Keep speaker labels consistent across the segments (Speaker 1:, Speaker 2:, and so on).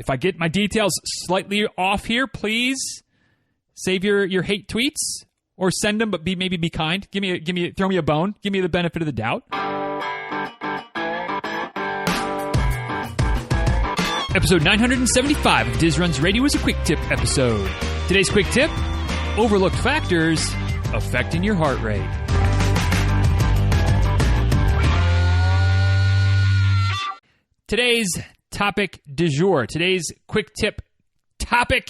Speaker 1: If I get my details slightly off here, please save your hate tweets or send them, but maybe be kind. Throw me a bone. Give me the benefit of the doubt. Episode 975 of Diz Runs Radio is a quick tip episode. Today's quick tip: overlooked factors affecting your heart rate. Today's topic du jour, today's quick tip topic: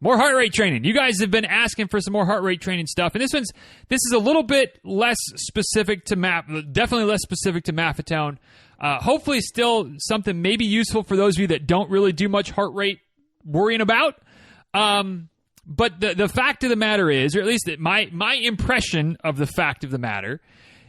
Speaker 1: more heart rate training. You guys have been asking for some more heart rate training stuff, and this is a little bit less specific to definitely less specific to Maffetone. Hopefully still something maybe useful for those of you that don't really do much heart rate worrying about. But the fact of the matter is, or at least my impression of the fact of the matter,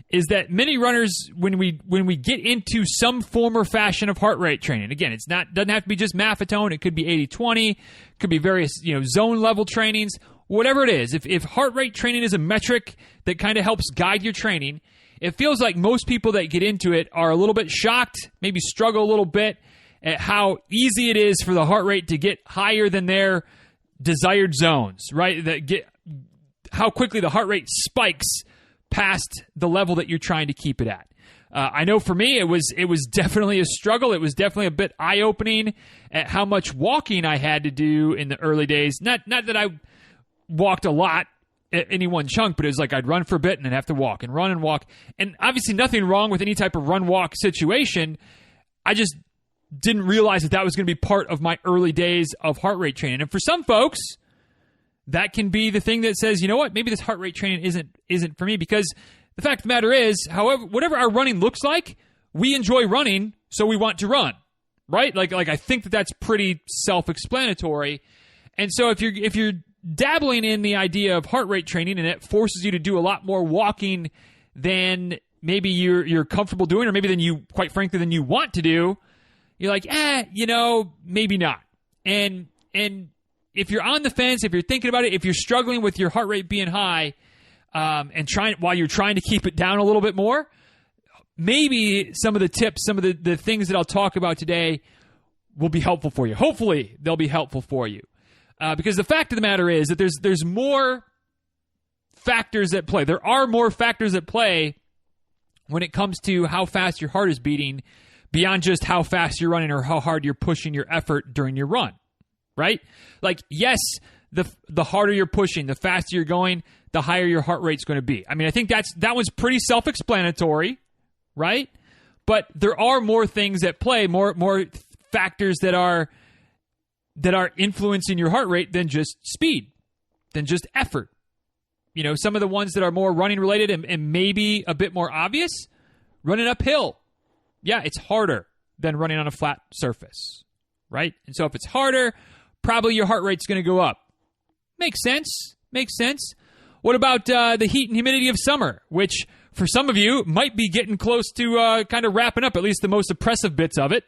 Speaker 1: is that many runners, when we get into some form or fashion of heart rate training, again, doesn't have to be just Maffetone. It could be 80-20, could be various zone level trainings, whatever it is. If heart rate training is a metric that kind of helps guide your training, it feels like most people that get into it are a little bit shocked, maybe struggle a little bit at how easy it is for the heart rate to get higher than their desired zones, right? How quickly the heart rate spikes past the level that you're trying to keep it at. I know for me, it was definitely a struggle. It was definitely a bit eye-opening at how much walking I had to do in the early days. Not that I walked a lot at any one chunk, but it was like I'd run for a bit and then have to walk and run and walk. And obviously nothing wrong with any type of run-walk situation. I just didn't realize that was going to be part of my early days of heart rate training. And for some folks, that can be the thing that says, you know what, maybe this heart rate training isn't for me, because the fact of the matter is, however, whatever our running looks like, we enjoy running, so we want to run, right? Like I think that's pretty self-explanatory. And so if you're dabbling in the idea of heart rate training and it forces you to do a lot more walking than maybe you're comfortable doing, or maybe than you want to do, you're like, maybe not. And if you're on the fence, if you're thinking about it, if you're struggling with your heart rate being high, while you're trying to keep it down a little bit more, maybe some of the tips, some of the things that I'll talk about today will be helpful for you. Hopefully, they'll be helpful for you. Because the fact of the matter is that there's more factors at play. There are more factors at play when it comes to how fast your heart is beating, beyond just how fast you're running or how hard you're pushing your effort during your run, right? Like, yes, the harder you're pushing, the faster you're going, the higher your heart rate's going to be. I mean, I think that was pretty self-explanatory, right? But there are more things at play, more factors that are influencing your heart rate than just speed, than just effort. Some of the ones that are more running related and maybe a bit more obvious, running uphill. Yeah, it's harder than running on a flat surface, right? And so if it's harder, probably your heart rate's going to go up. Makes sense. What about the heat and humidity of summer, which for some of you might be getting close to kind of wrapping up, at least the most oppressive bits of it.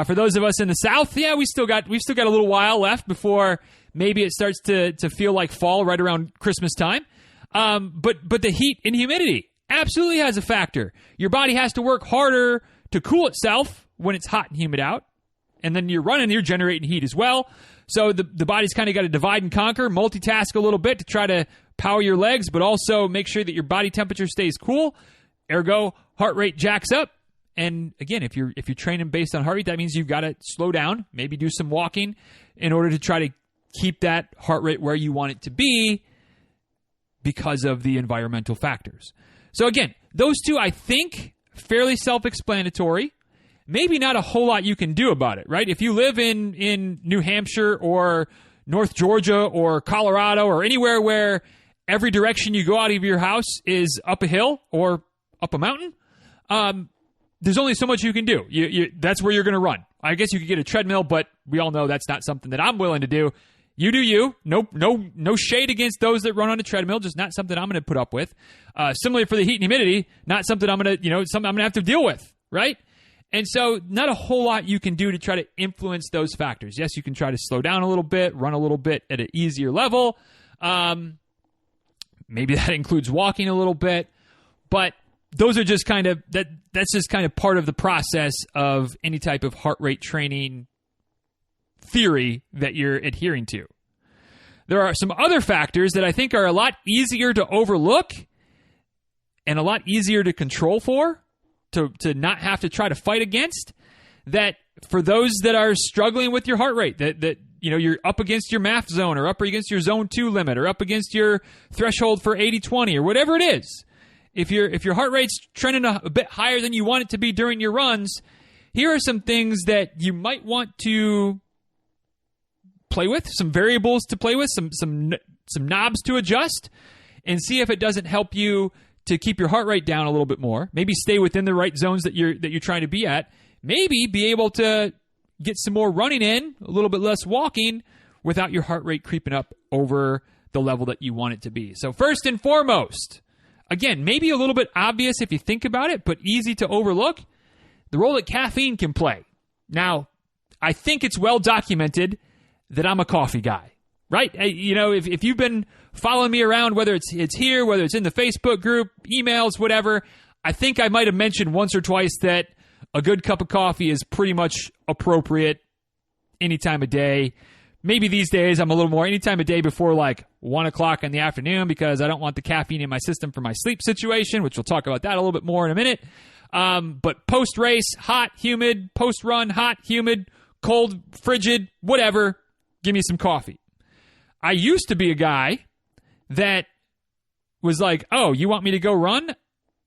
Speaker 1: For those of us in the South, yeah, we've still got a little while left before maybe it starts to feel like fall right around Christmas time. But the heat and humidity absolutely has a factor. Your body has to work harder to cool itself when it's hot and humid out. And then you're generating heat as well. So the body's kind of got to divide and conquer, multitask a little bit to try to power your legs, but also make sure that your body temperature stays cool. Ergo, heart rate jacks up. And again, if you're training based on heart rate, that means you've got to slow down, maybe do some walking in order to try to keep that heart rate where you want it to be because of the environmental factors. So again, those two, I think, fairly self-explanatory. Maybe not a whole lot you can do about it, right? If you live in New Hampshire or North Georgia or Colorado or anywhere where every direction you go out of your house is up a hill or up a mountain, there's only so much you can do. That's where you're going to run. I guess you could get a treadmill, but we all know that's not something that I'm willing to do. You do you. No shade against those that run on a treadmill, just not something I'm going to put up with. Similarly for the heat and humidity, not something something I'm going to have to deal with, right? And so not a whole lot you can do to try to influence those factors. Yes, you can try to slow down a little bit, run a little bit at an easier level. Maybe that includes walking a little bit, but those are just that's just kind of part of the process of any type of heart rate training theory that you're adhering to. There are some other factors that I think are a lot easier to overlook and a lot easier to control for, to not have to try to fight against, that for those that are struggling with your heart rate, that you're up against your MAF zone or up against your zone 2 limit or up against your threshold for 80-20 or whatever it is. If your heart rate's trending a bit higher than you want it to be during your runs, here are some things that you might want to play with, some variables to play with, some knobs to adjust, and see if it doesn't help you to keep your heart rate down a little bit more. Maybe stay within the right zones that you're trying to be at. Maybe be able to get some more running in, a little bit less walking, without your heart rate creeping up over the level that you want it to be. So first and foremost, again, maybe a little bit obvious if you think about it, but easy to overlook, the role that caffeine can play. Now, I think it's well documented that I'm a coffee guy, right? If you've been following me around, whether it's here, whether it's in the Facebook group, emails, whatever, I think I might have mentioned once or twice that a good cup of coffee is pretty much appropriate any time of day. Maybe these days I'm a little more any time of day before like 1 o'clock in the afternoon because I don't want the caffeine in my system for my sleep situation, which we'll talk about that a little bit more in a minute. But post-race, hot, humid, post-run, hot, humid, cold, frigid, whatever, give me some coffee. I used to be a guy that was like, oh, you want me to go run?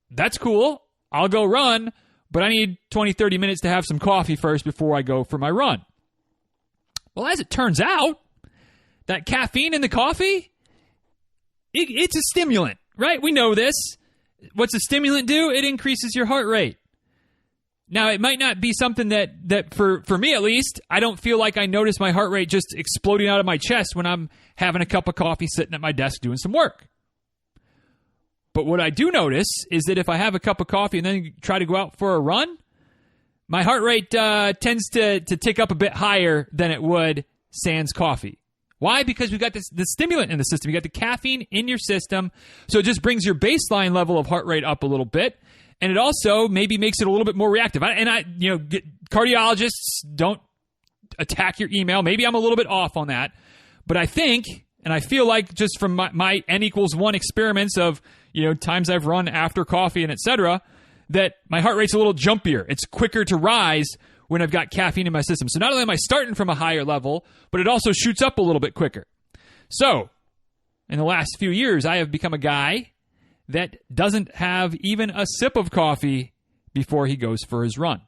Speaker 1: That's cool. I'll go run, but I need 20, 30 minutes to have some coffee first before I go for my run. Well, as it turns out, that caffeine in the coffee, it's a stimulant, right? We know this. What's a stimulant do? It increases your heart rate. Now, it might not be something that for me at least, I don't feel like I notice my heart rate just exploding out of my chest when I'm having a cup of coffee sitting at my desk doing some work. But what I do notice is that if I have a cup of coffee and then try to go out for a run, my heart rate tends to tick up a bit higher than it would sans coffee. Why? Because we've got the stimulant in the system. You got the caffeine in your system, so it just brings your baseline level of heart rate up a little bit, and it also maybe makes it a little bit more reactive. Cardiologists don't attack your email. Maybe I'm a little bit off on that, but I think, and I feel like just from my N=1 experiments of times I've run after coffee and etc., that my heart rate's a little jumpier. It's quicker to rise when I've got caffeine in my system. So not only am I starting from a higher level, but it also shoots up a little bit quicker. So in the last few years, I have become a guy that doesn't have even a sip of coffee before he goes for his run.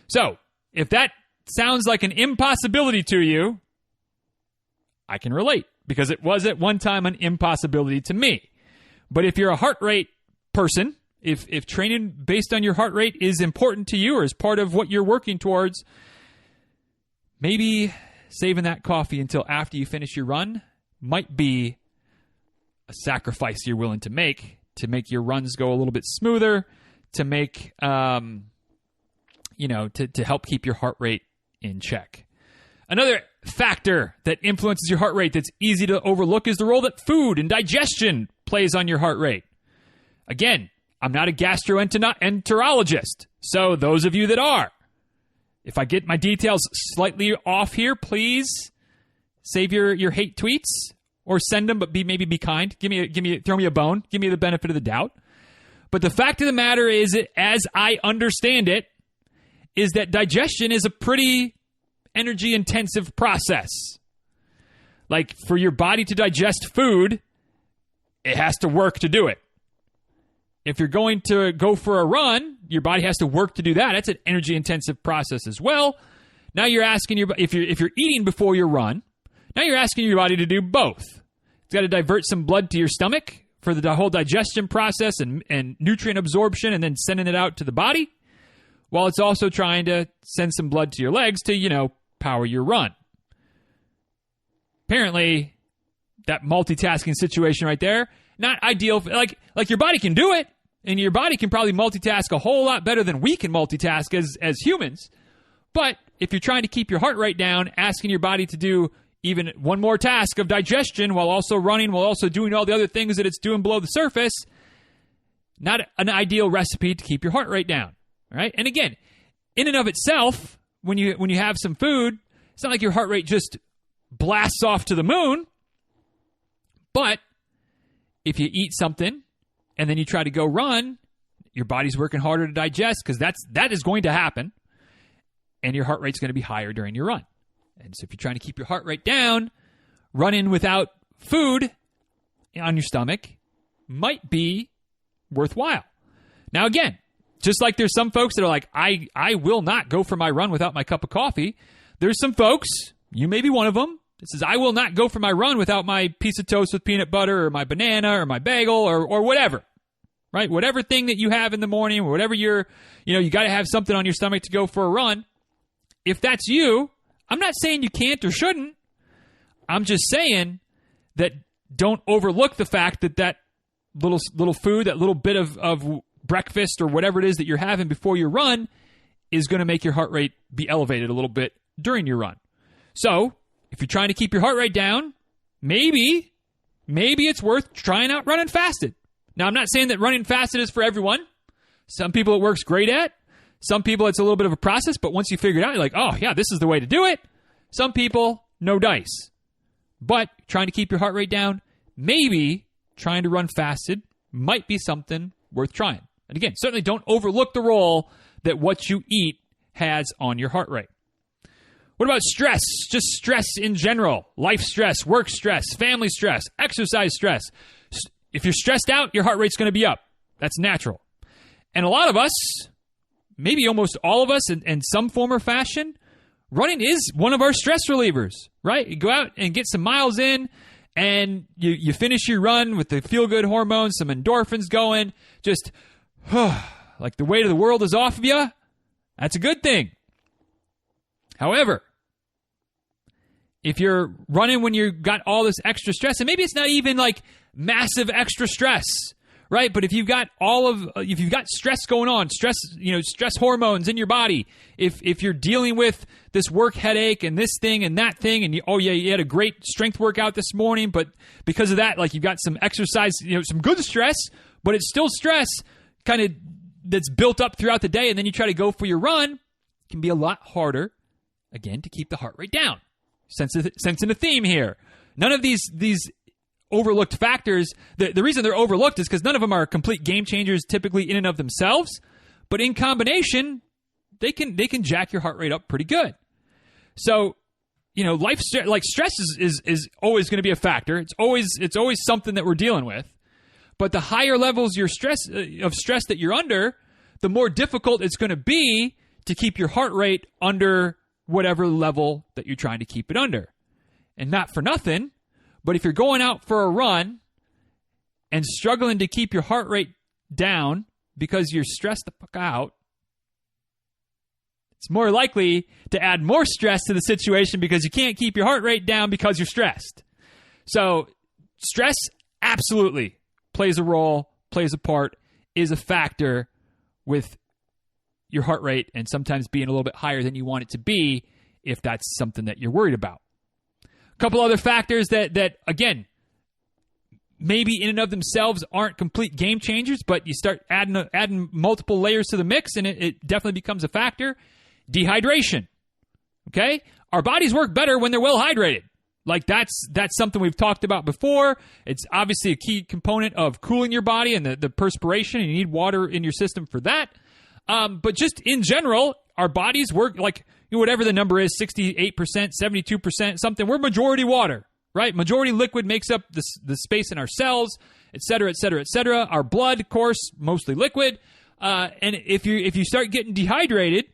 Speaker 1: So if that sounds like an impossibility to you, I can relate, because it was at one time an impossibility to me. But if you're a heart rate person, if training based on your heart rate is important to you or is part of what you're working towards, maybe saving that coffee until after you finish your run might be a sacrifice you're willing to make your runs go a little bit smoother, to make, to help keep your heart rate in check. Another factor that influences your heart rate that's easy to overlook is the role that food and digestion plays on your heart rate. Again, I'm not a gastroenterologist, so those of you that are, if I get my details slightly off here, please save your hate tweets or send them, but maybe be kind. Throw me a bone. Give me the benefit of the doubt. But the fact of the matter is, as I understand it, is that digestion is a pretty energy-intensive process. Like, for your body to digest food, it has to work to do it. If you're going to go for a run, your body has to work to do that. That's an energy-intensive process as well. Now you're asking if you're eating before your run, now you're asking your body to do both. It's got to divert some blood to your stomach for the whole digestion process and nutrient absorption, and then sending it out to the body, while it's also trying to send some blood to your legs to, power your run. Apparently, that multitasking situation right there, not ideal. Like your body can do it, and your body can probably multitask a whole lot better than we can multitask as humans. But if you're trying to keep your heart rate down, asking your body to do even one more task of digestion while also running, while also doing all the other things that it's doing below the surface, not an ideal recipe to keep your heart rate down. All right? And again, in and of itself, when you have some food, It's not like your heart rate just blasts off to the moon. But if you eat something and then you try to go run, your body's working harder to digest because that is going to happen. And your heart rate's going to be higher during your run. And so if you're trying to keep your heart rate down, running without food on your stomach might be worthwhile. Now, again, just like there's some folks that are like, I will not go for my run without my cup of coffee. There's some folks, you may be one of them, that says, I will not go for my run without my piece of toast with peanut butter or my banana or my bagel or whatever, right? Whatever thing that you have in the morning or whatever you got to have something on your stomach to go for a run. If that's you, I'm not saying you can't or shouldn't. I'm just saying that don't overlook the fact that little food, that little bit of breakfast or whatever it is that you're having before your run is going to make your heart rate be elevated a little bit during your run. So if you're trying to keep your heart rate down, maybe it's worth trying out running fasted. Now, I'm not saying that running fasted is for everyone. Some people it works great at. Some people it's a little bit of a process, but once you figure it out, you're like, oh yeah, this is the way to do it. Some people, no dice. But trying to keep your heart rate down, maybe trying to run fasted might be something worth trying. And again, certainly don't overlook the role that what you eat has on your heart rate. What about stress? Just stress in general. Life stress, work stress, family stress, exercise stress. If you're stressed out, your heart rate's going to be up. That's natural. And a lot of us, maybe almost all of us in some form or fashion, running is one of our stress relievers, right? You go out and get some miles in, and you finish your run with the feel-good hormones, some endorphins going, just like the weight of the world is off of you. That's a good thing. However, if you're running when you've got all this extra stress, and maybe it's not even like massive extra stress, right? But if you've got stress going on, stress hormones in your body, if you're dealing with this work headache and this thing and that thing, and you had a great strength workout this morning, but because of that, like you've got some exercise, some good stress, but it's still stress kind of that's built up throughout the day, and then you try to go for your run, it can be a lot harder, again, to keep the heart rate down. Sensing a theme here. None of these overlooked factors, the reason they're overlooked is because none of them are complete game changers typically in and of themselves, but in combination, they can jack your heart rate up pretty good. So, stress is always going to be a factor. It's always something that we're dealing with. But the higher levels of stress that you're under, the more difficult it's going to be to keep your heart rate under whatever level that you're trying to keep it under. And not for nothing, but if you're going out for a run and struggling to keep your heart rate down because you're stressed the fuck out, it's more likely to add more stress to the situation because you can't keep your heart rate down because you're stressed. So stress absolutely plays a role, plays a part, is a factor with your heart rate and sometimes being a little bit higher than you want it to be if that's something that you're worried about. A couple other factors that again, maybe in and of themselves aren't complete game changers, but you start adding multiple layers to the mix and it definitely becomes a factor. Dehydration. Okay? Our bodies work better when they're well hydrated. Like that's something we've talked about before. It's obviously a key component of cooling your body and the perspiration, and you need water in your system for that. But just in general, our bodies work like whatever the number is, 68%, 72%, something. We're majority water, right? Majority liquid makes up the space in our cells, et cetera, et cetera, et cetera. Our blood, of course, mostly liquid. And if you start getting dehydrated,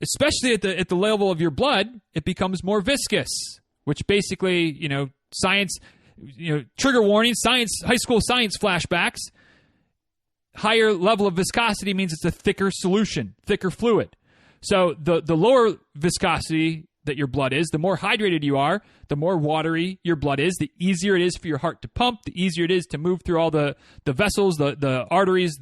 Speaker 1: especially at the level of your blood, it becomes more viscous, which basically, science, trigger warning, high school science flashbacks. Higher level of viscosity means it's a thicker solution, thicker fluid. So the lower viscosity that your blood is, the more hydrated you are, the more watery your blood is, the easier it is for your heart to pump, the easier it is to move through all the vessels, the arteries,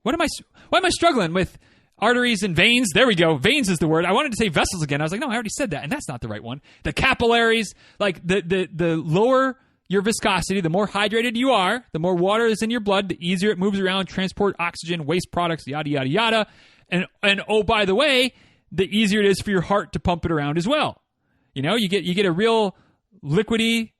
Speaker 1: why am I struggling with arteries and veins? There we go. Veins is the word. I wanted to say vessels again. I was like, no, I already said that, and that's not the right one. The capillaries, like the lower your viscosity, the more hydrated you are, the more water is in your blood, the easier it moves around, transport oxygen, waste products, yada, yada, yada. And oh, by the way, the easier it is for your heart to pump it around as well. You know, you get a real liquidy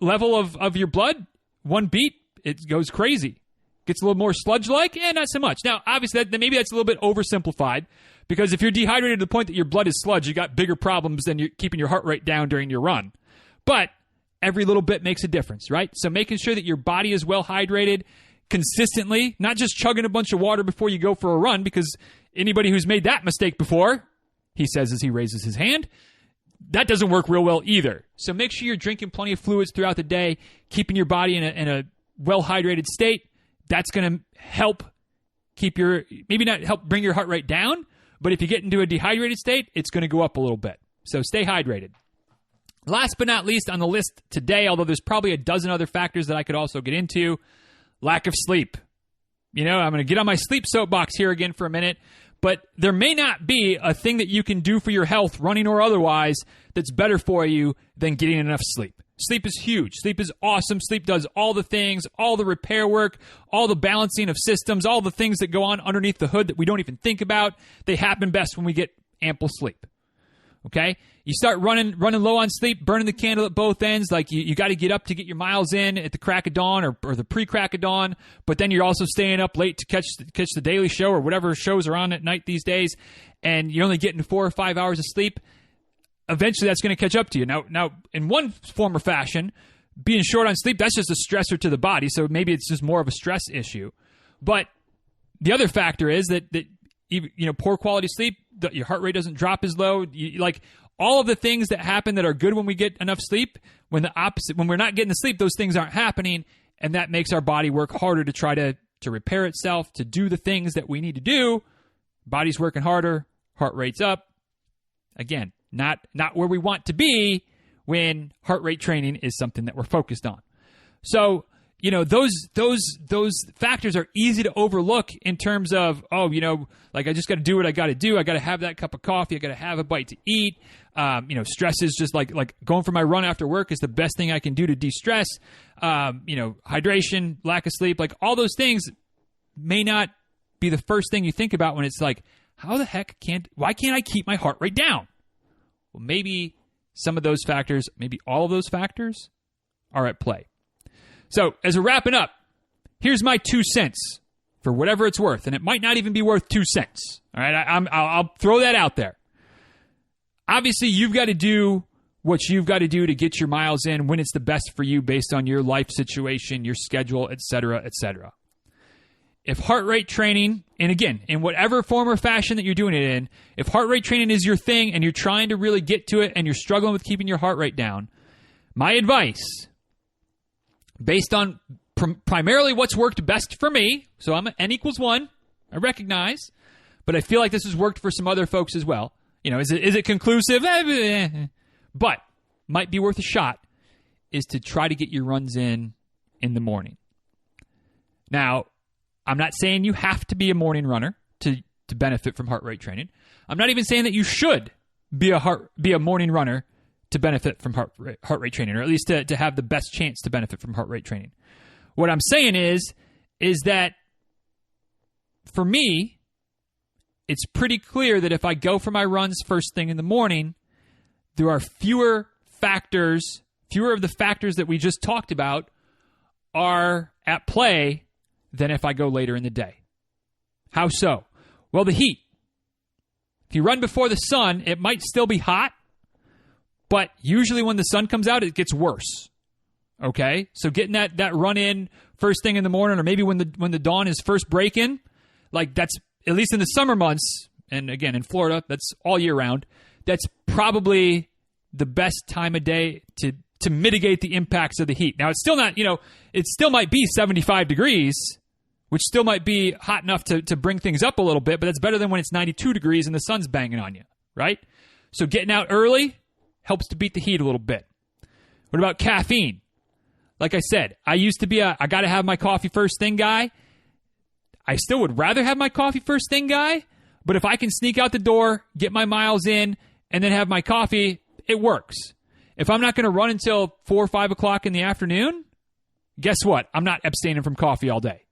Speaker 1: level of your blood. One beat, it goes crazy. Gets a little more sludge-like, and not so much. Now, obviously, maybe that's a little bit oversimplified, because if you're dehydrated to the point that your blood is sludge, you got bigger problems than you're keeping your heart rate down during your run. But every little bit makes a difference, right? So making sure that your body is well hydrated consistently, not just chugging a bunch of water before you go for a run, because anybody who's made that mistake before, he says as he raises his hand, that doesn't work real well either. So make sure you're drinking plenty of fluids throughout the day, keeping your body in a well-hydrated state. That's going to help maybe not help bring your heart rate down, but if you get into a dehydrated state, it's going to go up a little bit. So stay hydrated. Last but not least on the list today, although there's probably a dozen other factors that I could also get into, lack of sleep. You know, I'm going to get on my sleep soapbox here again for a minute, but there may not be a thing that you can do for your health, running or otherwise, that's better for you than getting enough sleep. Sleep is huge. Sleep is awesome. Sleep does all the things, all the repair work, all the balancing of systems, all the things that go on underneath the hood that we don't even think about. They happen best when we get ample sleep. Okay? You start running low on sleep, burning the candle at both ends. Like you got to get up to get your miles in at the crack of dawn or the pre-crack of dawn. But then you're also staying up late to catch the Daily Show or whatever shows are on at night these days. And you're only getting 4 or 5 hours of sleep. Eventually that's going to catch up to you. Now, in one form or fashion, being short on sleep, that's just a stressor to the body. So maybe it's just more of a stress issue. But the other factor is that poor quality sleep, your heart rate doesn't drop as low. Like all of the things that happen that are good when we get enough sleep, when we're not getting the sleep, those things aren't happening. And that makes our body work harder to try to repair itself, to do the things that we need to do. Body's working harder, heart rate's up. Again, not where we want to be when heart rate training is something that we're focused on. So, you know, those factors are easy to overlook in terms of, like I just got to do what I got to do. I got to have that cup of coffee. I got to have a bite to eat. Stress is just like going for my run after work is the best thing I can do to de-stress. Hydration, lack of sleep, like all those things may not be the first thing you think about when it's like, why can't I keep my heart rate down? Well, maybe some of those factors, maybe all of those factors are at play. So as we're wrapping up, here's my 2 cents for whatever it's worth. And it might not even be worth 2 cents. All right. I'll throw that out there. Obviously, you've got to do what you've got to do to get your miles in when it's the best for you based on your life situation, your schedule, et cetera, et cetera. If heart rate training, and again, in whatever form or fashion that you're doing it in, if heart rate training is your thing and you're trying to really get to it and you're struggling with keeping your heart rate down, my advice, based on primarily what's worked best for me, so I'm N equals 1, I recognize, but I feel like this has worked for some other folks as well. You know, is it conclusive? But might be worth a shot, is to try to get your runs in the morning. Now, I'm not saying you have to be a morning runner to benefit from heart rate training. I'm not even saying that you should be a morning runner to benefit from heart rate training, or at least to have the best chance to benefit from heart rate training. What I'm saying is that for me, it's pretty clear that if I go for my runs first thing in the morning, there are fewer of the factors that we just talked about are at play than if I go later in the day. How so? Well, the heat. If you run before the sun, it might still be hot, but usually when the sun comes out, it gets worse. Okay? So getting that run in first thing in the morning, or maybe when the dawn is first breaking, like that's, at least in the summer months, and again, in Florida, that's all year round, that's probably the best time of day to mitigate the impacts of the heat. Now, it's still not, it still might be 75 degrees, which still might be hot enough to bring things up a little bit, but that's better than when it's 92 degrees and the sun's banging on you, right? So getting out early helps to beat the heat a little bit. What about caffeine? Like I said, I used to be I got to have my coffee first thing guy. I still would rather have my coffee first thing guy, but if I can sneak out the door, get my miles in, and then have my coffee, it works. If I'm not going to run until 4 or 5 o'clock in the afternoon, guess what? I'm not abstaining from coffee all day.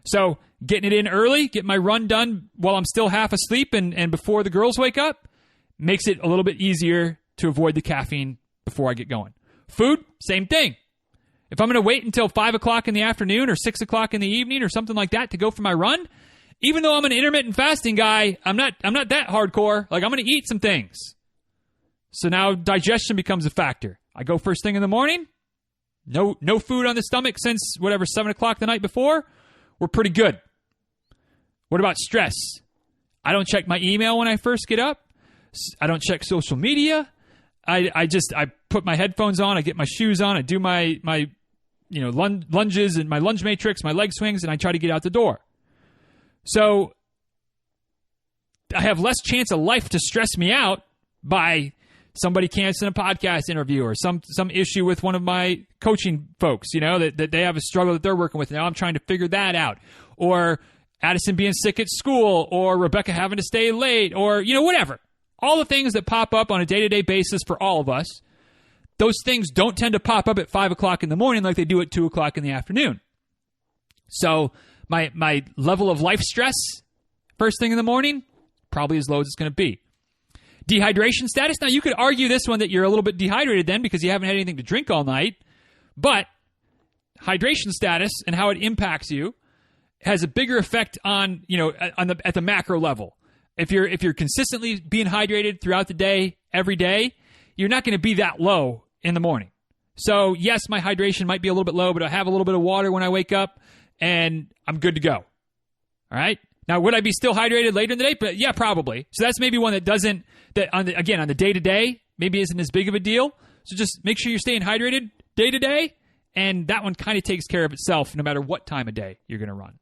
Speaker 1: So getting it in early, get my run done while I'm still half asleep and before the girls wake up, makes it a little bit easier to avoid the caffeine before I get going. Food, same thing. If I'm going to wait until 5 o'clock in the afternoon or 6 o'clock in the evening or something like that to go for my run, even though I'm an intermittent fasting guy, I'm not that hardcore. Like, I'm going to eat some things. So now digestion becomes a factor. I go first thing in the morning, no food on the stomach since whatever, 7 o'clock the night before. We're pretty good. What about stress? I don't check my email when I first get up. I don't check social media. I put my headphones on. I get my shoes on. I do my lunges and my lunge matrix, my leg swings, and I try to get out the door. So I have less chance of life to stress me out by somebody canceling a podcast interview or some issue with one of my coaching folks, that they have a struggle that they're working with. Now I'm trying to figure that out. Or Addison being sick at school, or Rebecca having to stay late, or, whatever. All the things that pop up on a day-to-day basis for all of us, those things don't tend to pop up at 5 o'clock in the morning like they do at 2 o'clock in the afternoon. So my level of life stress first thing in the morning, probably as low as it's going to be. Dehydration status. Now, you could argue this one that you're a little bit dehydrated then because you haven't had anything to drink all night. But hydration status and how it impacts you has a bigger effect on, at the macro level. If you're consistently being hydrated throughout the day, every day, you're not going to be that low in the morning. So, yes, my hydration might be a little bit low, but I have a little bit of water when I wake up, and I'm good to go. All right? Now, would I be still hydrated later in the day? But yeah, probably. So that's maybe one that on the day-to-day, maybe isn't as big of a deal. So just make sure you're staying hydrated day-to-day, and that one kind of takes care of itself no matter what time of day you're going to run.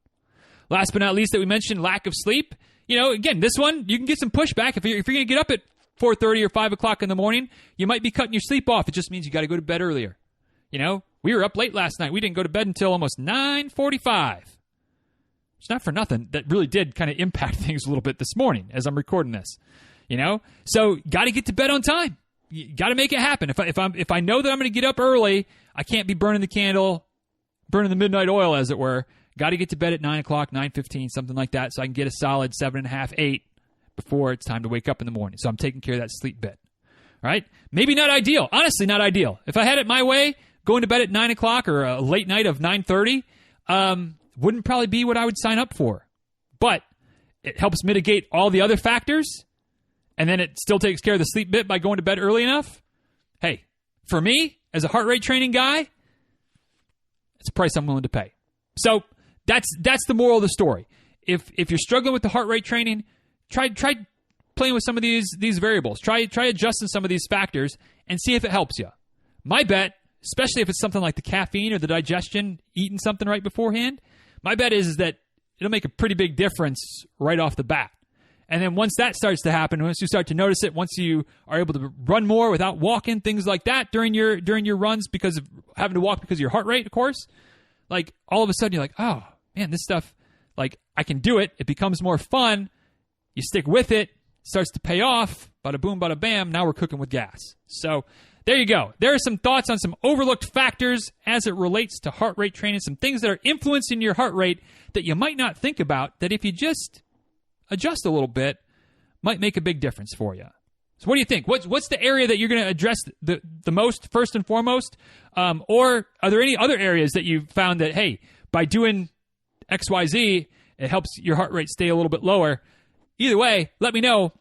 Speaker 1: Last but not least that we mentioned, lack of sleep. Again, this one, you can get some pushback. If you're going to get up at 4:30 or 5 o'clock in the morning, you might be cutting your sleep off. It just means you got to go to bed earlier. We were up late last night. We didn't go to bed until almost 9:45. It's not for nothing. That really did kind of impact things a little bit this morning as I'm recording this. So got to get to bed on time. You got to make it happen. If I know that I'm going to get up early, I can't be burning the candle, burning the midnight oil, as it were. Got to get to bed at 9 o'clock, 9:15, something like that, so I can get a solid 7.5, 8 before it's time to wake up in the morning. So I'm taking care of that sleep bit. All right? Maybe not ideal. Honestly, not ideal. If I had it my way, going to bed at 9 o'clock or a late night of 9:30 wouldn't probably be what I would sign up for. But it helps mitigate all the other factors, and then it still takes care of the sleep bit by going to bed early enough. Hey, for me, as a heart rate training guy, it's a price I'm willing to pay. So that's the moral of the story. If you're struggling with the heart rate training, try playing with some of these variables. Try adjusting some of these factors and see if it helps you. My bet, especially if it's something like the caffeine or the digestion, eating something right beforehand, my bet is that it'll make a pretty big difference right off the bat. And then once that starts to happen, once you start to notice it, once you are able to run more without walking, things like that during your runs because of having to walk because of your heart rate, of course, like all of a sudden you're like, oh man, this stuff, like I can do it. It becomes more fun. You stick with it, starts to pay off. Bada boom, bada bam. Now we're cooking with gas. So there you go. There are some thoughts on some overlooked factors as it relates to heart rate training, some things that are influencing your heart rate that you might not think about, that if you just adjust a little bit, might make a big difference for you. So what do you think? What's the area that you're going to address the most, first and foremost? Or are there any other areas that you've found that, hey, by doing XYZ, it helps your heart rate stay a little bit lower? Either way, let me know.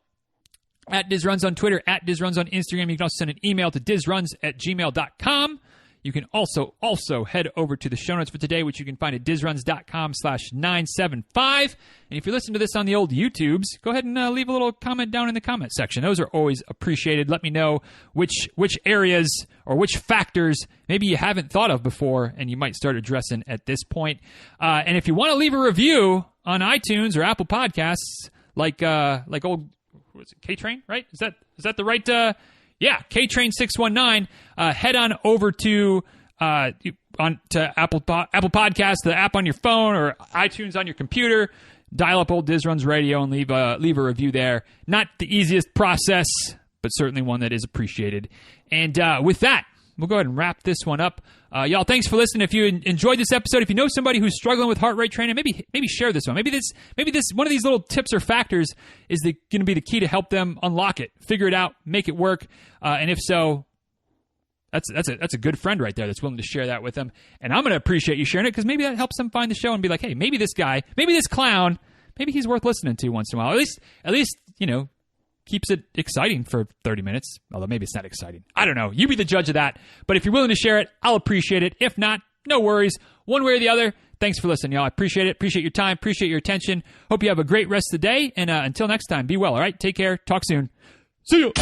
Speaker 1: At DizRuns on Twitter, at DizRuns on Instagram. You can also send an email to dizruns@gmail.com. You can also head over to the show notes for today, which you can find at dizruns.com/975. And if you're listening to this on the old YouTubes, go ahead and leave a little comment down in the comment section. Those are always appreciated. Let me know which areas or which factors maybe you haven't thought of before and you might start addressing at this point. And if you want to leave a review on iTunes or Apple Podcasts, like old, what is it, K-Train, right? Is that the right... Yeah, K-Train619. Head on over to Apple Podcasts, the app on your phone, or iTunes on your computer. Dial up old Diz Runs Radio and leave a review there. Not the easiest process, but certainly one that is appreciated. And with that, we'll go ahead and wrap this one up. Y'all, thanks for listening. If you enjoyed this episode, if you know somebody who's struggling with heart rate training, maybe share this one. Maybe this one of these little tips or factors is going to be the key to help them unlock it, figure it out, make it work. And if so, that's a good friend right there that's willing to share that with them. And I'm going to appreciate you sharing it because maybe that helps them find the show and be like, hey, maybe this guy, maybe this clown, maybe he's worth listening to once in a while. At least keeps it exciting for 30 minutes, although maybe it's not exciting. I don't know. You be the judge of that. But if you're willing to share it, I'll appreciate it. If not, no worries. One way or the other, thanks for listening, y'all. I appreciate it. Appreciate your time. Appreciate your attention. Hope you have a great rest of the day. And until next time, be well, all right? Take care. Talk soon. See you.